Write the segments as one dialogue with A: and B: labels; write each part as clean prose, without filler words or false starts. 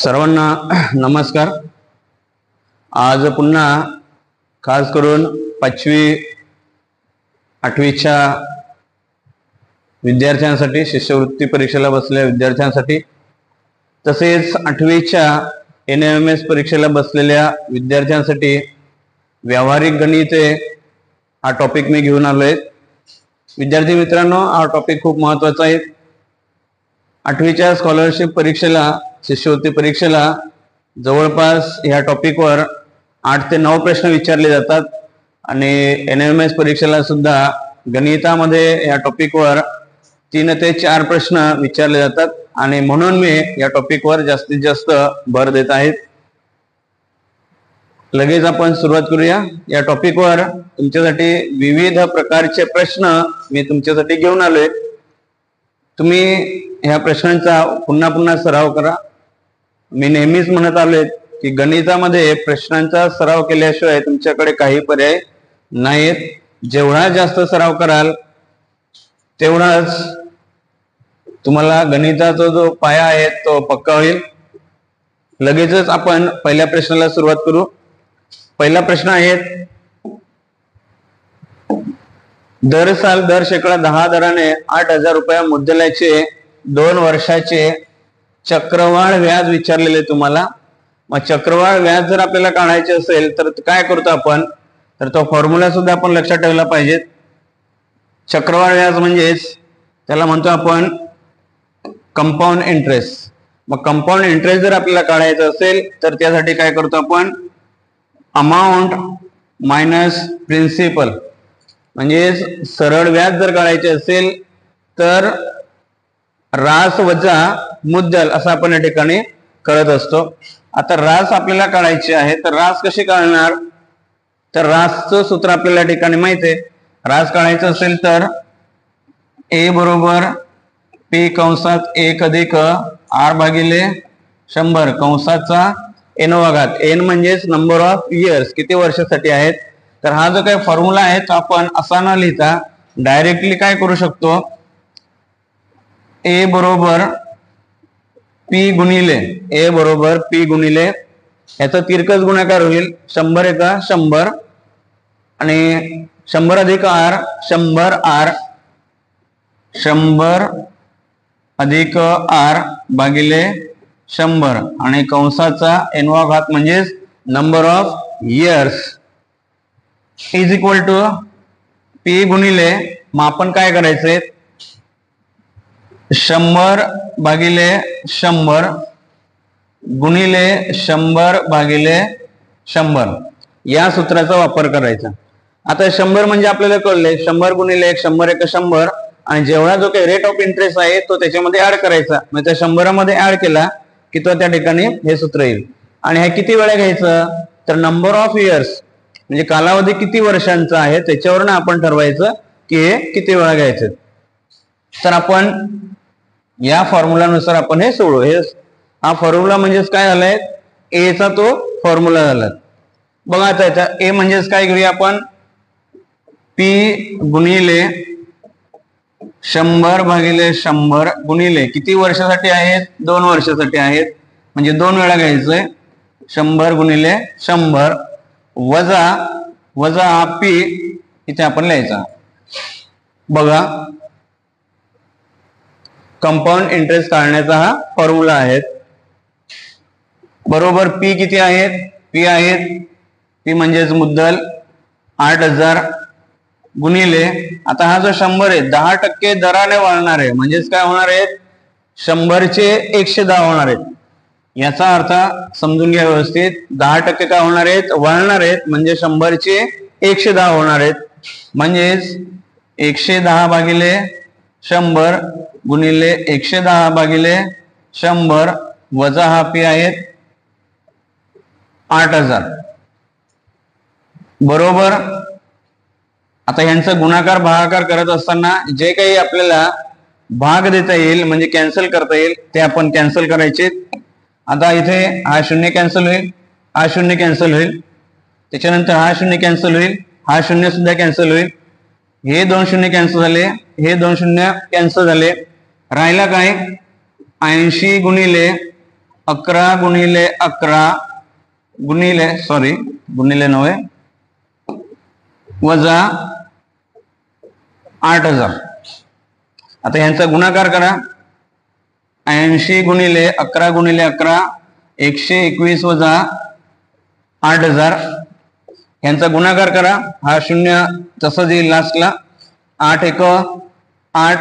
A: सर्वांना नमस्कार। आज पुन्हा खास करून 5वी 8वीच्या विद्यार्थ्यांसाठी, शिष्यवृत्ती परीक्षेला बसलेल्या विद्यार्थ्यांसाठी, तसेच 8वीच्या NMS परीक्षेला बसलेल्या विद्यार्थ्यांसाठी व्यावहारिक गणिते हा टॉपिक मी घेऊन आलोय। विद्यार्थी मित्रांनो, हा टॉपिक खूप महत्त्वाचा आहे। 8वीच्या स्कॉलरशिप परीक्षेला, शिष्यवृत्ती परीक्षेला जवळपास या टॉपिकवर 8 ते 9 प्रश्न विचारले जातात आणि NMS परीक्षेला सुद्धा गणितामध्ये या टॉपिकवर 3 ते 4 प्रश्न विचारले जातात आणि म्हणून मी या टॉपिकवर जास्तीत जास्त भर देत आहे। लगेच आपण सुरुवात करूया। या टॉपिकवर तुमच्यासाठी विविध प्रकारचे प्रश्न मी तुमच्यासाठी घेऊन आलोय। तुम्ही ह्या प्रश्नांचा पुन्हा पुन्हा सराव करा। मी नेहमीच म्हणत आलोय की गणितामध्ये प्रश्नांचा सराव केल्याशिवाय तुमच्याकडे काही पर्याय नाहीत। जेवढा जास्त सराव कराल तेवढाच तुम्हाला गणिताचा जो पाया आहे तो पक्का होईल। लगेचच आपण पहिल्या प्रश्नाला सुरुवात करू। पहिला प्रश्न आहे, दर साल दर शेकडा 10 दराने 8,000 रुपये मुद्दलाचे 2 वर्षाचे चक्रवाढ व्याज विचारलेले तुम्हाला। मग चक्रवाढ व्याज जर आपल्याला काढायचे असेल तर काय करतो आपण, तर तो फॉर्म्युला सुद्धा आपण लक्षात ठेवला पाहिजे। चक्रवाढ व्याज म्हणजेच त्याला म्हणतो आपण कंपाऊंड इंटरेस्ट। मग कंपाऊंड इंटरेस्ट जर आपल्याला काढायचं असेल तर त्यासाठी काय करतो आपण, अमाऊंट मायनस प्रिन्सिपल, म्हणजे सरळ व्याज जर काढायचे असेल तर रास वजा मुद्दल असं आपण या ठिकाणी करत असतो। आता रास आपल्याला काढायची आहे तर रास कशी काढणार, तर रासचं सूत्र आपल्याला या ठिकाणी माहिती आहे। रास काढायचं असेल तर A बरोबर P कंसात 1 अधिक R भागिले 100 कंसाचा n-वा घात। n म्हणजेच नंबर ऑफ इयर्स, किती वर्षासाठी आहेत। तर हा जो काही फॉर्म्युला आहे तो आपण असा न लिहिता डायरेक्टली काय करू शकतो, A बरोबर P गुणिले A बरोबर P गुणिले याचा तिरकस गुणाकार होईल 100 एका 100 आणि 100 अधिक R 100 R 100 अधिक R भागिले 100 आणि कंसाचा n-वा घात म्हणजेच number of years is equal to P गुणिले, मग आपण काय करायचंय, 100 भागिले 100 गुणिले 100 भागिले 100 या सूत्राचा वापर करायचा। आता 100 म्हणजे आपल्याला कळले 100 गुणिले 1 100 एका 100 आणि जेवढा जो काही रेट ऑफ इंटरेस्ट आहे तो त्याच्यामध्ये ऍड करायचा। म्हणजे त्या 100 मध्ये ऍड केला की तो त्या ठिकाणी हे सूत्र येईल। आणि हे किती वेळा घ्यायचं, तर नंबर ऑफ इयर्स म्हणजे कालावधी किती वर्षांचा आहे त्याच्यावरून आपण ठरवायचं की हे किती वेळा घ्यायचं। तर आपण या फॉर्म्युलानुसार आपण हे सोडवू। हे हा फॉर्म्युला म्हणजेच काय झालाय, ए चा तो फॉर्म्युला झाला। बघा आता ए म्हणजेच काय घेऊया आपण, P गुणिले 100 भागिले 100 गुणिले किती वर्षासाठी आहेत, 2 वर्षासाठी आहेत, म्हणजे 2 वेळा घ्यायचंय। 100 गुणिले 100 वजा P इथे आपण लिहायचा। बघा, कंपाऊंड इंटरेस्ट काढण्याचा हा फॉर्म्युला आहे। बरोबर P किती आहेत, P आहेत P म्हणजेच मुद्दल 8,000 गुणिले, आता हा जो 100 आहे 10% दराने वाढणार आहे, म्हणजेच काय होणार आहे, 100 चे 110 होणार आहेत। याचा अर्थ समजून घ्या व्यवस्थित, 10% काय होणार आहेत, वाढणार आहेत, म्हणजे 100 चे 110 होणार आहेत। म्हणजेच 110 भागिले 100 गुणिले 110 भागिले 100 वजा हा P आहेत 8,000 बरोबर। आता यांचा गुणाकार भागाकार करत असताना जे काही आपल्याला भाग देता येईल म्हणजे कॅन्सल करता येईल ते आपण कॅन्सल करायचे। आता इथे हा 0 कॅन्सल होईल, हा 0 कॅन्सल होईल, त्याच्यानंतर हा 0 कॅन्सल होईल, हा 0 सुद्धा कॅन्सल होईल, हे 2 0 कॅन्सल झाले, हे 2 0 कॅन्सल झाले। राहिला काय, 80 गुणिले 11 गुणिले 11 गुणिले 9 वजा 8000. आता यांचा गुणाकार करा. 80 गुणिले 11 गुणिले 11 121 वजा 8000. यांचा गुणाकार करा. हा शून्य तसंच येईल लास्टला. 8 1 8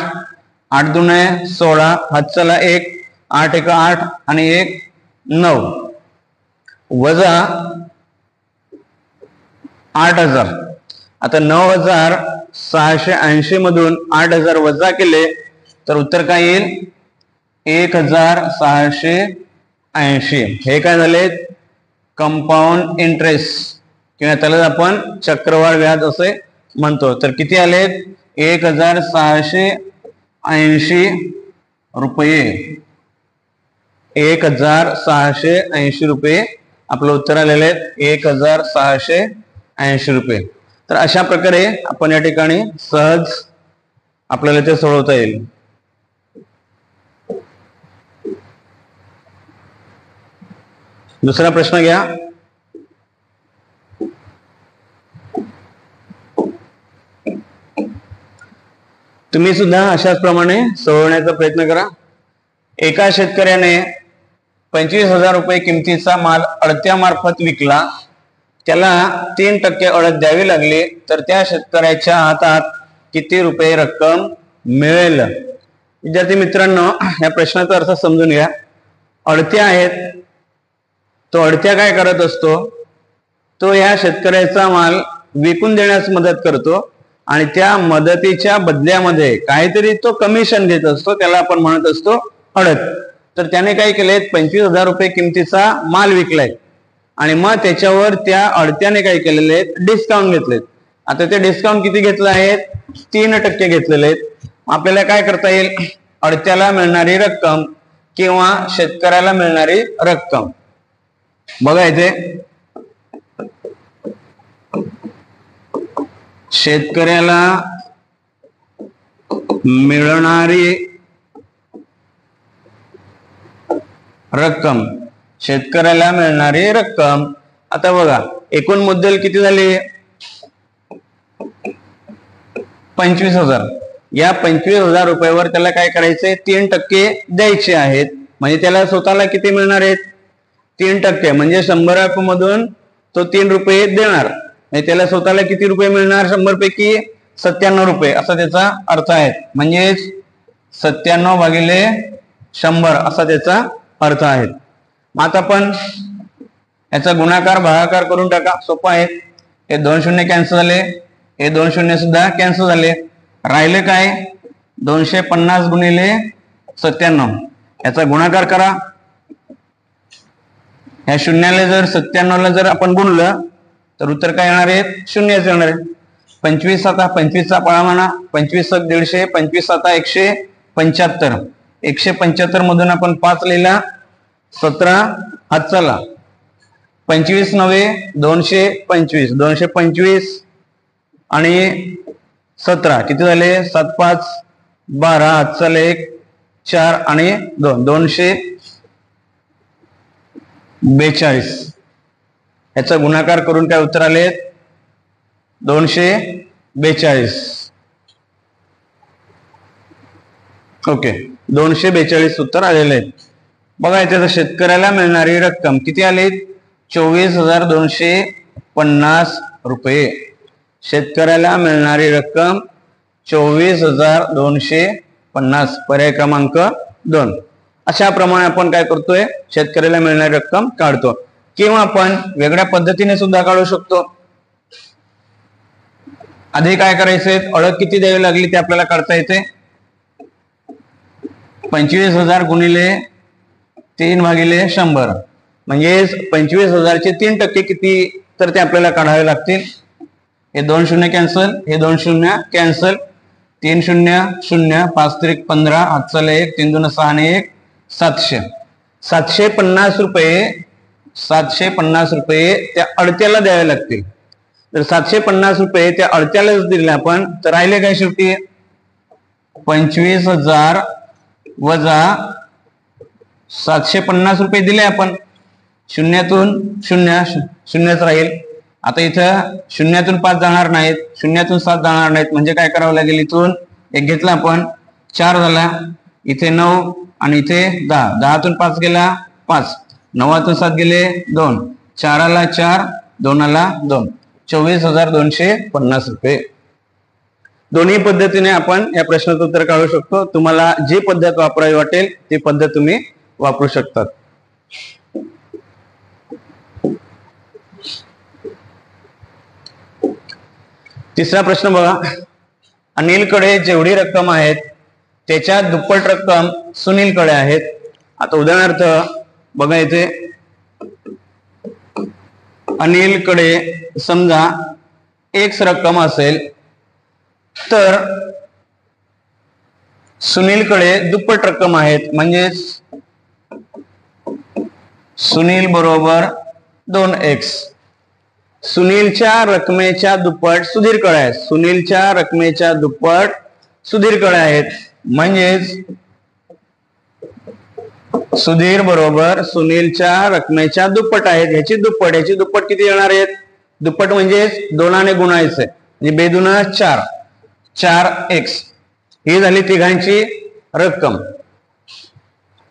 A: 8 2 16 हात चला 1 8 1 8 आणि 1 9 वजा 8000. आता 9680 मधून 8000 वजा केले तर उत्तर काय येईल? 1680. हे काय झाले? कंपाऊंड इंटरेस्ट किंवा त्याला आपण चक्रवाढ व्याज असे म्हणतो. तर किती आले? 1680 रुपये. 1680 रुपये आपलं उत्तर आलेले आहेत. 1680 रुपये. तर अशा प्रकारे आपण या ठिकाणी सहज आपल्याला ते सोडवता येईल. दुसरा प्रश्न घ्या. तुम्ही सुद्धा अशाच प्रमाणे सोडवण्याचा प्रयत्न करा. एका शेतकऱ्याने 25,000 रुपये किमतीचा माल अडत्यामार्फत विकला. त्याला 3% अडत द्यावी लागली तर त्या शेतकऱ्याच्या हातात किती रुपये रक्कम मिळेल? विद्यार्थी मित्रांनो, या प्रश्नाचा अर्थ समजून घ्या. अडत्या आहेत. तो अडत्या काय करत असतो? तो या शेतकऱ्याचा माल विकून देण्यास मदत करतो आणि त्या मदतीच्या बदल्यामध्ये काहीतरी तो कमिशन घेत असतो. त्याला आपण म्हणत असतो अडत. तर त्याने काय केले? 25,000 रुपये किमतीचा माल विकलाय आणि मग त्याच्यावर त्या अडत्याने काय केलेले आहेत? डिस्काउंट घेतलेत. आता ते डिस्काउंट किती घेतलं आहे? 3% घेतलेले आहेत. आपल्याला काय करता येईल? अडत्याला मिळणारी रक्कम किंवा शेतकऱ्याला मिळणारी रक्कम बघायचे. शेतकऱ्याला मिळणारी रक्कम. शेतकऱ्याला मिळणारी रक्कम. आता बघा, एकूण मुद्दल किती झाली? 25,000. या 25,000 रुपयावर त्याला काय करायचंय? 3% द्यायचे आहेत. म्हणजे त्याला स्वतःला किती मिळणार आहेत? 3%. म्हणजे 100 मधून तो 3 रुपये देणार. त्याला स्वतःला किती रुपये मिळणार? 100 पैकी 97 रुपये असा त्याचा अर्थ आहे. म्हणजेच 97 भागिले 100 असा त्याचा अर्थ आहे. आता आपण याचा गुणाकार भागाकार करून टाका. सोपं आहे. हे 2 शून्य कॅन्सल झाले. हे 2 शून्य सुद्धा कॅन्सल झाले. राहिले काय? 250 गुणिले 97. याचा गुणाकार करा. या शून्याला जर 97ला जर आपण गुणलं तर उत्तर काय येणार आहे? 0 येणार आहे. 25 आता 25चा पळामाना. 25 150. 25 आता 175. 175 मधून आपण 5 लिहिला. 17 हात चला. 25 9 225. 225 आणि 17 किती झाले? 7 5 12 हात चला 1 4 आणि 2 242. याचा गुणाकार करून काय उत्तर आले? 242. ओके, 242 उत्तर आलेले आहेत. बघा इथे शेतकऱ्याला मिळणारी रक्कम किती आली? 24,250 रुपये. शेतकऱ्याला मिळणारी रक्कम 24,250. पर्याय क्रमांक 2. अशा प्रमाणे आपण काय करतोय? शेतकऱ्याला मिळणारी रक्कम काढतो. किंवा आपण वेगळ्या पद्धतीने सुद्धा काढू शकतो. आधी काय करायचंय? अडत किती द्यावी लागली ते आपल्याला काढता येते. 25,000 गुणिले 3 भागिले 100. म्हणजे 25,000चे 3% किती? तर ते आपल्याला काढावे लागतील. हे 2 शून्य कॅन्सल. हे 2 शून्य कॅन्सल. 3 0 0 5 3 15 हात चला 1 3 2 6 आणि 1 700. 750 रुपये 750 रुपये त्या अडत्याला द्यावे लागतील. तर 750 रुपये त्या अडत्यालाच दिले आपण तर राहिले काय शेवटी? 25,000 वजा 750 रुपये दिले आपण, शून्यातून शून्य शून्यच राहील. आता इथं शून्यातून 5 जाणार नाहीत, शून्यातून 7 जाणार नाहीत, म्हणजे काय करावं लागेल, इथून एक घेतला आपण 4 झाला, इथे 9 आणि इथे 10, 10तून 5 गेला 5, 9तून 7 गेले 2, 4ला 4, 2ला 2, 24,250 रुपये. दोन्ही पद्धतीने आपण या प्रश्नाचं उत्तर काढू शकतो. तुम्हाला जी पद्धत वापरावी वाटेल ती पद्धत तुम्ही वापरू शकतात. तिसरा प्रश्न बघा, अनिलकडे जेवढी रक्कम आहेत त्याच्या दुप्पट रक्कम सुनीलकडे आहेत. आता उदाहरणार्थ बघा, इथे अनिलकडे समजा X रक्कम असेल तर सुनीलकडे दुप्पट रक्कम आहेत, म्हणजे सुनील बरोबर 2x. सुनीलच्या रकमेच्या दुप्पट सुधीरकडे आहेत, सुनीलच्या रकमेच्या दुप्पट सुधीरकडे आहेत, म्हणजेच सुधीर बरोबर सुनीलच्या रकमेच्या दुप्पट आहेत. ह्याची दुप्पट किती येणार आहेत, दुप्पट म्हणजे 2ने गुणायचे, म्हणजे बेदुना 4, 4x. ही झाली तिघांची रक्कम.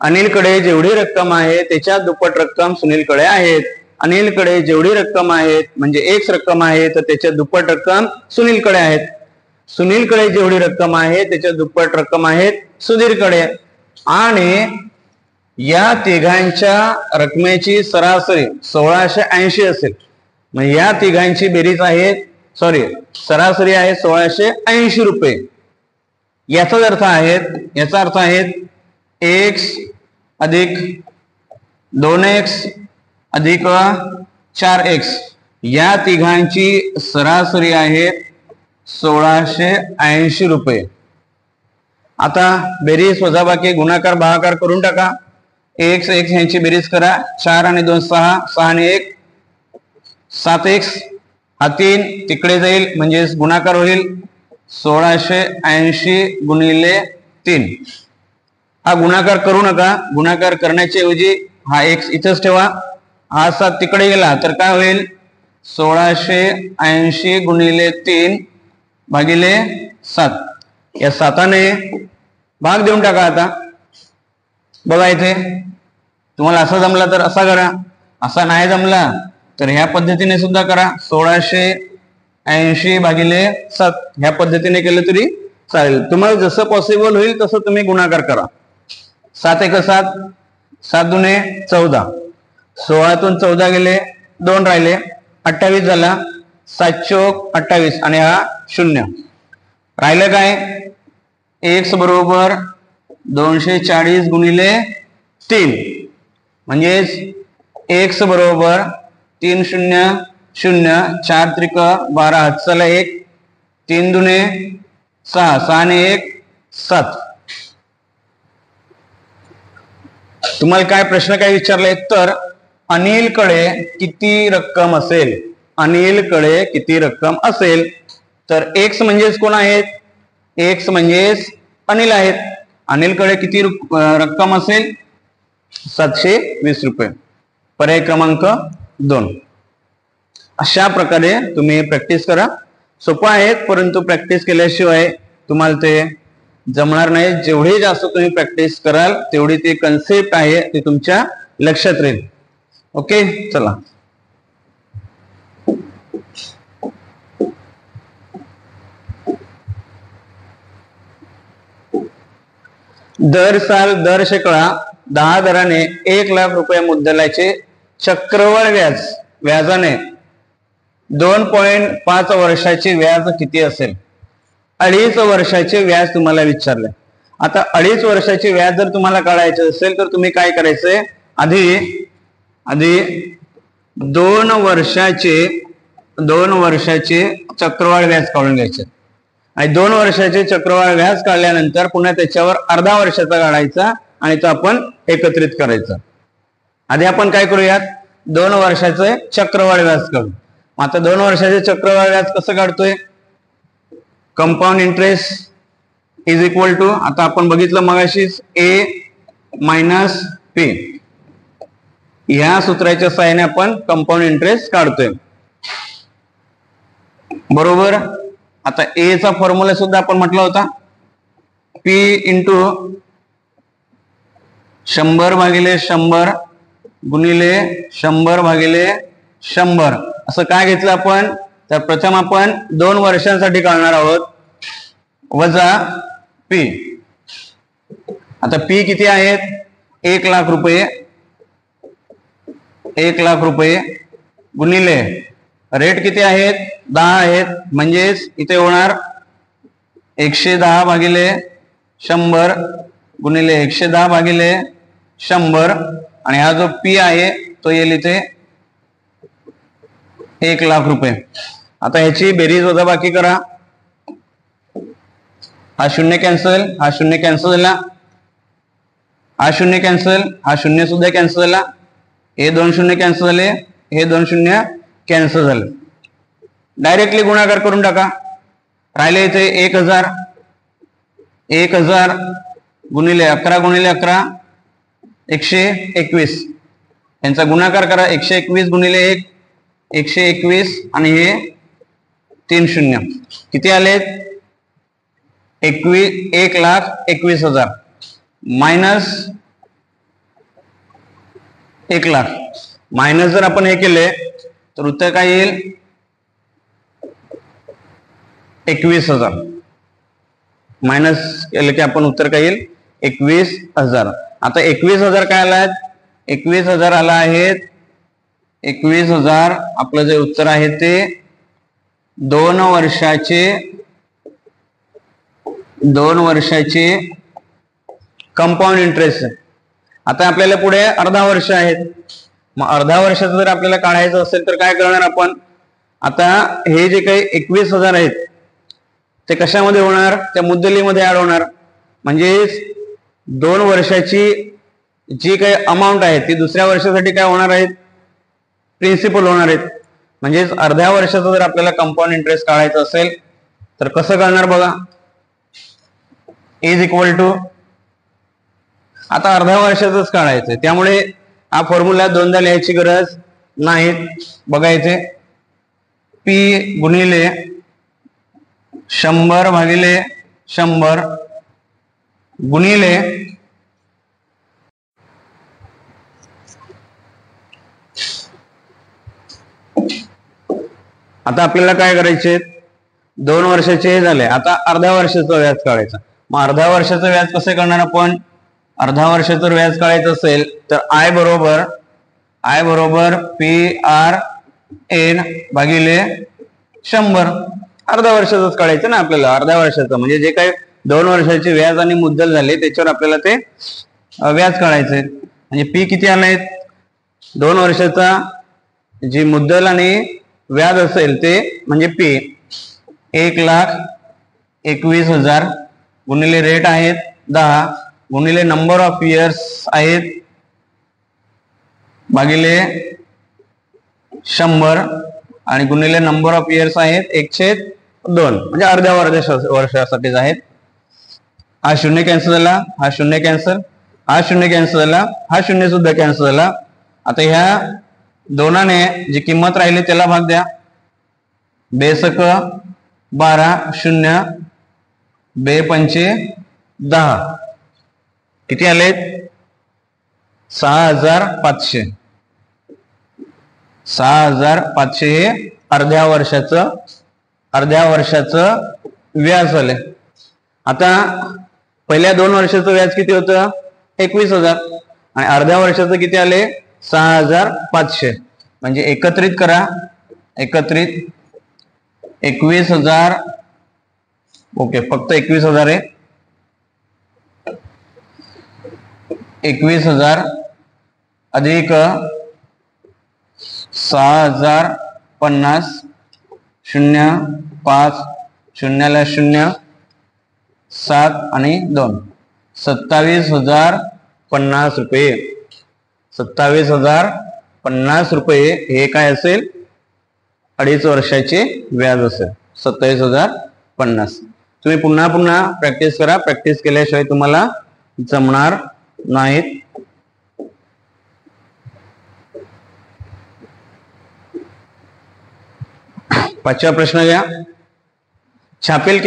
A: अनिलकडे जेवढी रक्कम आहे त्याच्या दुप्पट रक्कम सुनीलकडे आहेत. अनिलकडे जेवढी रक्कम आहेत म्हणजे X रक्कम आहे तर त्याच्या दुप्पट रक्कम सुनीलकडे आहेत. सुनीलकडे जेवढी रक्कम आहे त्याच्या दुप्पट रक्कम आहेत सुधीरकडे. आणि या तिघांच्या रकमेची सरासरी 1680 असेल, म्हणजे या तिघांची बेरीज आहे, सरासरी आहे 1680 रुपये. याचा अर्थ आहे X अधिक 2x अधिक 4x, या तिघांची सरासरी आहे 1680 रुपये. आता बेरीज वजाबाकी गुणाकार भागाकार करून टाका. x यांची बेरीज करा, 4 आणि 2 6, 6 आणि 1 7x, हा 3 तिकडे जाईल म्हणजे गुणाकार होईल 1680 गुणिले 3. हा गुणाकार करू नका, गुणाकार करण्याच्या ऐवजी हा x इथंच ठेवा, हा 7 तिकडे गेला तर काय होईल 1680 गुणिले 3 भागिले 7. या 7ने भाग देऊन टाका. आता बघा, इथे तुम्हाला असा जमला तर असा करा, असा नाही जमला तर ह्या पद्धतीने सुद्धा करा. 1680 भागिले 7 ह्या पद्धतीने केलं तरी चालेल. तुम्हाला जसं पॉसिबल होईल तसं तुम्ही गुणाकार करा. 7 1 7, 7 दुने 14, 16तून 14 गेले 2 राहिले 28 झाला, 7 चौक 28 आणि हा 0 राहिलं काय, x बरोबर 240 गुणिले 3, म्हणजेच x बरोबर 3 0 0, 4 त्रिक 12, हातचाला 1, 3 दुने 6, 6 आणि 1 7. तुम्हाला काय प्रश्न काय विचारले तर अनिलकडे किती रक्कम असेल, अनिलकडे किती रक्कम असेल तर x म्हणजेच कोण आहेत, x म्हणजेच अनिल आहेत. अनिलकडे किती रक्कम असेल 720 रुपये. पर्याय क्रमांक 2. अशा प्रकारे तुम्ही प्रॅक्टिस करा. सोपं आहे परंतु प्रॅक्टिस केल्याशिवाय तुम्हाला ते जमणार नाही. जेवढी जास्त तुम्ही प्रॅक्टिस कराल तेवढी ती कन्सेप्ट आहे ती तुमच्या लक्षात राहील. ओके, चला. दर साल दर शेकडा 10 दराने 1 लाख रुपये मुद्दलाचे चक्रवाढ व्याजाने 2.5 वर्षाचे व्याज किती असेल. 2.5 वर्षाचे व्याज तुम्हाला विचारले. आता 2.5 वर्षाचे व्याज जर तुम्हाला काढायचे असेल तर तुम्ही काय करायचंय, आधी 2 वर्षाचे चक्रवाढ व्याज काढून घ्यायचे आणि 2 वर्षाचे चक्रवाढ व्याज काढल्यानंतर पुन्हा त्याच्यावर अर्धा वर्षाचा काढायचा आणि तो आपण एकत्रित करायचा. आधी आपण काय करूयात, 2 वर्षाचे चक्रवाढ व्याज काढू. आता 2 वर्षाचे चक्रवाढ व्याज कसं काढतोय, compound interest is equal to, आता आपण बघितलं मगाशीच, a मायनस पी. ह्या सूत्राच्या सहाय्याने आपण कंपाऊंड इंटरेस्ट काढतोय, बरोबर. आता ए चा फॉर्म्युला सुद्धा आपण म्हटला होता, पी इंटू 100 भागिले 100 गुणिले 100 भागिले 100 असं काय घेतलं आपण. तर प्रथम आपण 2 वर्षांसाठी काढणार आहोत, वजा पी. आता पी किती आहेत, 1 लाख रुपये, 1 लाख रुपये गुणिले रेट किती आहेत, 10 आहेत, म्हणजेच इथे होणार 110 भागिले 100 गुणिले 110 भागिले 100 आणि हा जो पी आहे तो येईल इथे 1 लाख रुपये. आता ह्याची बेरीज वजाबाकी करा, हा शून्य कॅन्सल, हा शून्य कॅन्सल झाला, हा शून्य कॅन्सल, हा शून्य सुद्धा कॅन्सल झाला, हे 2 शून्य कॅन्सल झाले, हे 2 शून्य कॅन्सल झाले. डायरेक्टली गुणाकार करून टाका, राहिले इथे 1000, 1000 गुणिले 11 गुणिले 11 121, यांचा गुणाकार करा, 121 गुणिले 1 121 आणि हे 3 शून्य किती आलेत, 1,21,000 मायनस 1 लाख. मायनस जर आपण हे केले तर उत्तर काय येईल, 21,000. मायनस केलं की आपण उत्तर काय येईल, 21,000. आता 21,000 काय आला, 21,000 आला आहेत, 21,000 आपलं जे उत्तर आहे ते 2 वर्षाचे कंपाऊंड इंटरेस्ट. आता आपल्याला पुढे अर्धा वर्ष आहेत, मग अर्धा वर्षाचं जर आपल्याला काढायचं असेल तर काय करणार आपण. आता हे जे काही 21,000 आहेत ते कशामध्ये होणार, त्या मुद्दलीमध्ये ऍड होणार, म्हणजे 2 वर्षाची जी काही अमाऊंट आहे ती दुसऱ्या वर्षासाठी काय होणार आहेत, प्रिन्सिपल होणार आहेत. म्हणजेच अर्ध्या वर्षाचा जर आपल्याला कंपाऊंड इंटरेस्ट काढायचं असेल तर कसं करणार बघा, इज इक्वल टू, आता अर्ध्या वर्षाचंच काढायचंय त्यामुळे हा फॉर्म्युला दोनदा लिहायची गरज नाही. बघायचे पी गुणिले 100 भागिले 100 गुणिले आता आपल्याला काय करायचे, 2 वर्षाचे झाले, आता अर्ध्या वर्षाचं व्याज काढायचं. मग अर्ध्या वर्षाचं व्याज कसे करणार आपण, अर्धा वर्षाचं व्याज काढायचं असेल तर आय बरोबर पी आर एन भागिले 100. अर्ध्या वर्षाचंच काढायचं ना आपल्याला, अर्ध्या वर्षाचं म्हणजे जे काही 2 वर्षाचे व्याज आणि मुद्दल झाले त्याच्यावर आपल्याला ते व्याज काढायचंय. म्हणजे पी किती आलाय, 2 वर्षाचा जी मुद्दल आणि व्याज असेल ते म्हणजे पी 1,21,000 गुणिले रेट आहेत 10 गुणिले नंबर ऑफ इयर्स आहेत भागिले 100 आणि गुणिले नंबर ऑफ इयर्स आहेत 1/2 म्हणजे अर्ध्या वर्षासाठीच आहेत. हा शून्य कॅन्सल झाला, हा शून्य कॅन्सल, हा शून्य कॅन्सल झाला, हा शून्य सुद्धा कॅन्सल झाला. आता ह्या दोनाने जी किंमत राहिली त्याला भाग द्या, 12 0 2 10 किती आलेत, 6,500. 6,500 हे अर्ध्या वर्षाचं व्याज झाले. आता पहिल्या 2 वर्षाचं व्याज किती होतं, 21,000 आणि अर्ध्या वर्षाचं किती आले, 6,500. म्हणजे एकत्रित करा, 21,000 ओके, फक्त 21,000 आहे. 21,000 अधिक 6,050 0 5 0 0 7 आणि 2 27,050 रुपये. 27,050 रुपये हे काय असेल, 2.5 वर्षाचे व्याज असेल, 27,050. तुम्ही पुन्हा प्रॅक्टिस करा, प्रॅक्टिस केल्याशिवाय तुम्हाला जमणार नाहीत. पाचवा प्रश्न घ्या. छापील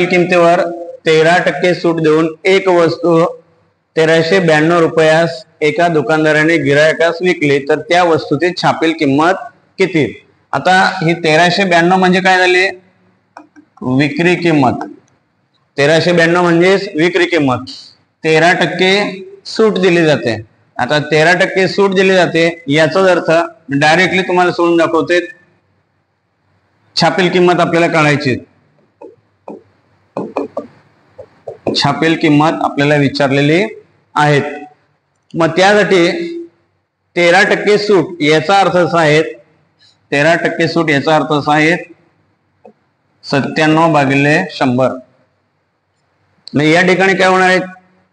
A: किमतीवर 13% सूट देऊन एक वस्तू 1392 रुपयास एका दुकानदाराने गिरायकास विकली तर त्या वस्तूची छापील किंमत किती? आता ही 1392 म्हणजे काय झाली? विक्री किंमत. 1392 म्हणजेच विक्री किंमत. 13% सूट दिली जाते. आता 13% सूट दिली जाते याचाच अर्थ डायरेक्टली तुम्हाला सोडून दाखवते. छापील किंमत आपल्याला काढायची. छापील किंमत आपल्याला विचारलेली आहेत. मग त्यासाठी 13% सूट याचा अर्थ असा आहे, 13% सूट याचा अर्थ असा आहे 97 भागिले 100. म्हणजे या ठिकाणी काय होणार आहे?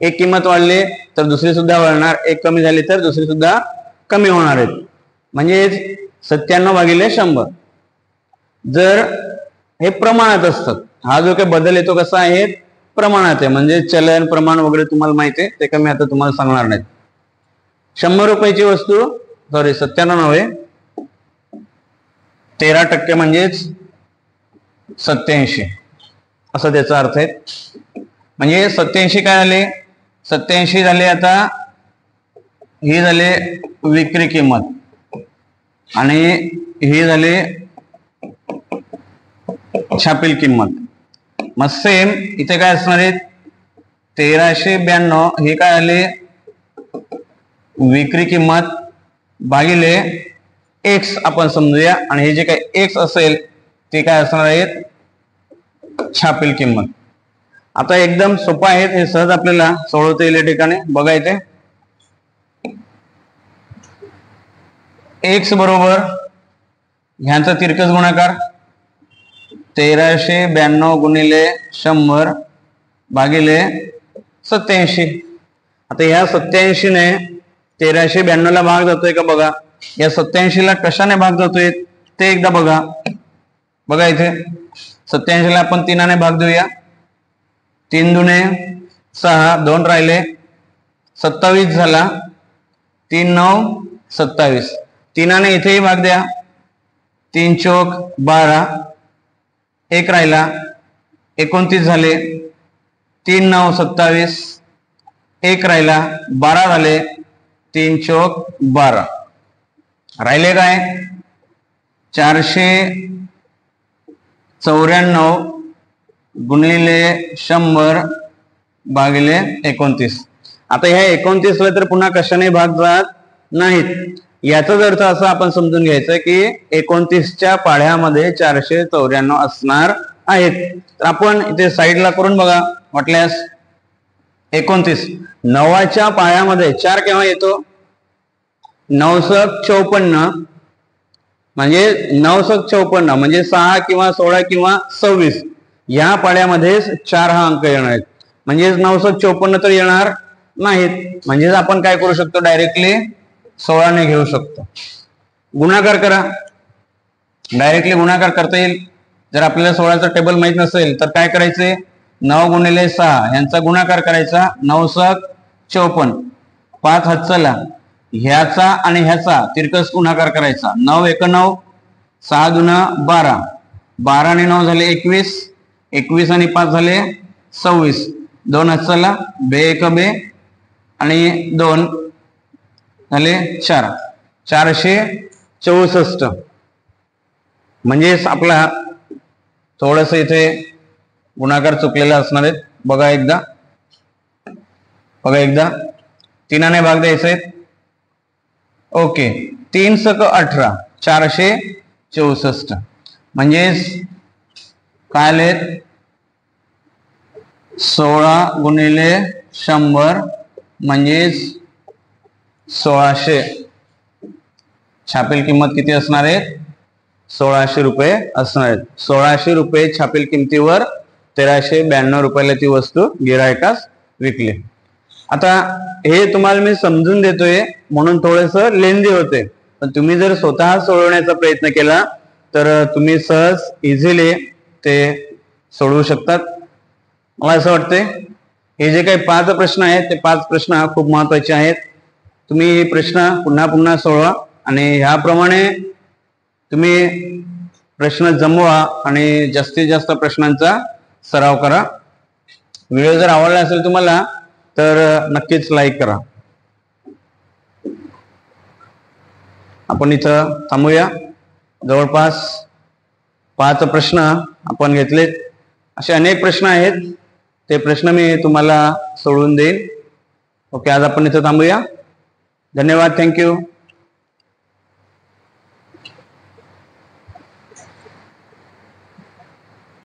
A: एक किंमत वाढली तर दुसरी सुद्धा वाढणार, एक कमी झाली तर दुसरी सुद्धा कमी होणार आहेत. म्हणजे 97 भागिले 100. जर हे प्रमाणात असतात, हा जो काही बदल येतो कसा आहे? प्रमाणात आहे. म्हणजे चलन प्रमाण वगैरे तुम्हाला माहिती आहे, ते कमी आता तुम्हाला सांगणार नाहीत. 100 रुपयाची वस्तू, सॉरी 97 नव्हे, 13% म्हणजेच 87 असं त्याचा अर्थ आहे. म्हणजे 87 काय झाले? 87 झाले. आता ही झाले विक्री किंमत आणि ही झाले छापील किंमत. मग सेम इथे काय असणार आहे? 1392 हे काय आले? विक्री किंमत भागिले एक्स आपण समजूया, आणि हे जे काही एक्स असेल ते काय असणार आहेत? छापील किंमत. आता एकदम सोपं आहे, हे सहज आपल्याला सोडवता येईल. या ठिकाणी बघा, इथे एक्स बरोबर ह्यांचा तिरकस गुणाकार 1392 गुणिले 100 भागिले 87. आता ह्या 87 ने 1392 ला भाग जातोय का बघा. या 87 ला कशाने भाग जातोय ते एकदा बघा. बघा इथे 87 ला आपण 3 ने भाग देऊया. 3 दुने 6, 2 राहिले, 27 झाला. 3 9 27. 3 ने इथेही भाग द्या. 3 चौक 12, 1 राहिला, 29 झाले. 3 9 27, 1 राहिला, 12 झाले. 3 चौक 12. राहिले काय? 494 गुणिले 100 भागिले 29. आता ह्या 29 ला तर पुन्हा कशाने भाग जात नाहीत. याचाच अर्थ असा आपण समजून घ्यायचं की 29च्या पाढ्यामध्ये 494 असणार आहेत. तर आपण इथे साईडला करून बघा वाटल्यास. 29 9च्या पाढ्यामध्ये 4 केव्हा येतो? 9 सक 54, म्हणजे 9 सक 54 म्हणजे 6 किंवा 16 किंवा 26 या पाढ्यामध्ये 4 हा अंक येणार आहेत. म्हणजे 9 सक 54 तर येणार नाहीत. म्हणजे आपण काय करू शकतो? डायरेक्टली 16 ने घेऊ शकतो. गुणाकार करा, डायरेक्टली गुणाकार करता येईल. जर आपल्याला 16चा टेबल माहित नसेल तर काय करायचे? 9 गुणिले 6 यांचा गुणाकार करायचा. 9 सक 54, 5 हात चला, ह्याचा आणि ह्याचा तिरकस गुणाकार करायचा. 9 1 9, 6 दुना 12, 12 आणि 9 झाले 21, 21 आणि 5 झाले 26. 2 हात चला, बे 1 बे आणि 2 झाले 4, 464. म्हणजेच आपला थोडस इथे गुणाकार चुकलेला असणार आहे. बघा एकदा, 3 ने भाग द्यायचा आहे. ओके, 3 सक 18, 464. म्हणजेच काय आले? 16 गुणिले 100 म्हणजेच 1600. छापील किंमत किती असणार आहे? 1600 रुपये असणार आहेत. 1600 रुपये छापील किमतीवर 1392 रुपयाला ती वस्तू गिरायकास विकली. आता हे तुम्हाला मी समजून देतोय म्हणून थोडस लेंदी होते, पण तुम्ही जर स्वतः सोडवण्याचा प्रयत्न केला तर तुम्ही सहज इझिली ते सोडवू शकतात. मला असं वाटतंय हे जे काही 5 प्रश्न आहेत ते 5 प्रश्न खूप महत्वाचे आहेत. तुम्ही हे प्रश्न पुन्हा पुन्हा सोडवा आणि ह्याप्रमाणे तुम्ही प्रश्न जमवा आणि जास्तीत जास्त प्रश्नांचा सराव करा. व्हिडिओ जर आवडला असेल तुम्हाला तर नक्कीच लाईक करा. आपण इथं थांबूया. जवळपास 5 प्रश्न आपण घेतलेत. असे अनेक प्रश्न आहेत, ते प्रश्न मी तुम्हाला सोडवून देईन. ओके, आज आपण इथं थांबूया. धन्यवाद. थँक्यू.